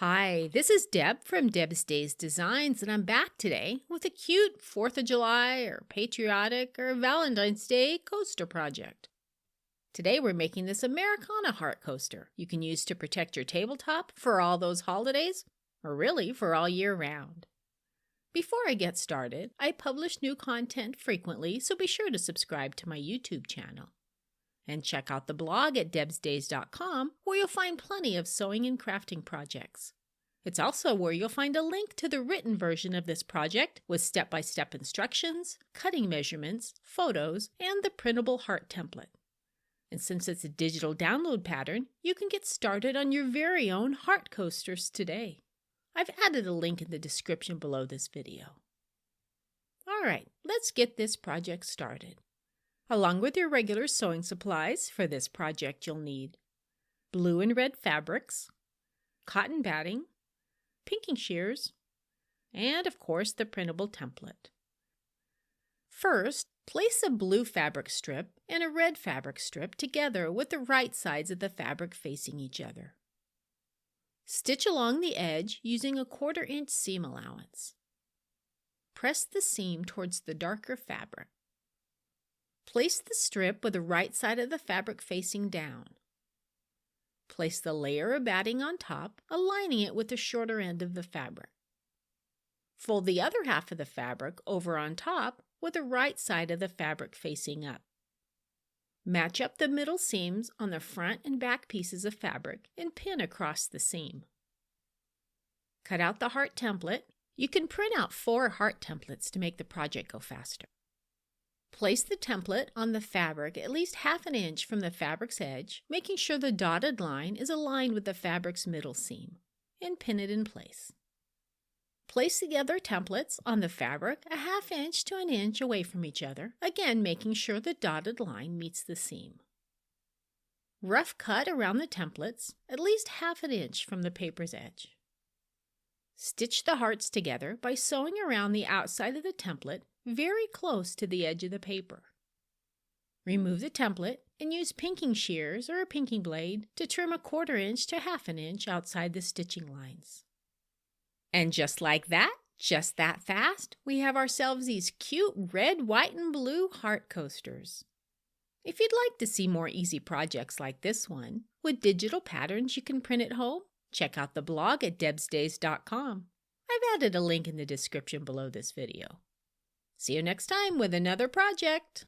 Hi, this is Deb from Deb's Days Designs, and I'm back today with a cute 4th of July or patriotic or Valentine's Day coaster project. Today we're making this Americana heart coaster you can use to protect your tabletop for all those holidays, or really for all year round. Before I get started, I publish new content frequently, so be sure to subscribe to my YouTube channel. And check out the blog at debsdays.com, where you'll find plenty of sewing and crafting projects. It's also where you'll find a link to the written version of this project with step-by-step instructions, cutting measurements, photos, and the printable heart template. And since it's a digital download pattern, you can get started on your very own heart coasters today. I've added a link in the description below this video. Alright, let's get this project started. Along with your regular sewing supplies for this project, you'll need blue and red fabrics, cotton batting, pinking shears, and of course the printable template. First, place a blue fabric strip and a red fabric strip together with the right sides of the fabric facing each other. Stitch along the edge using a 1/4 inch seam allowance. Press the seam towards the darker fabric. Place the strip with the right side of the fabric facing down. Place the layer of batting on top, aligning it with the shorter end of the fabric. Fold the other half of the fabric over on top with the right side of the fabric facing up. Match up the middle seams on the front and back pieces of fabric and pin across the seam. Cut out the heart template. You can print out 4 heart templates to make the project go faster. Place the template on the fabric at least 1/2 inch from the fabric's edge, making sure the dotted line is aligned with the fabric's middle seam, and pin it in place. Place the other templates on the fabric a 1/2 inch to 1 inch away from each other, again making sure the dotted line meets the seam. Rough cut around the templates at least 1/2 inch from the paper's edge. Stitch the hearts together by sewing around the outside of the template very close to the edge of the paper. Remove the template and use pinking shears or a pinking blade to trim a 1/4 inch to 1/2 inch outside the stitching lines. And just like that, just that fast, we have ourselves these cute red, white, and blue heart coasters. If you'd like to see more easy projects like this one, with digital patterns you can print at home, check out the blog at debsdays.com. I've added a link in the description below this video. See you next time with another project.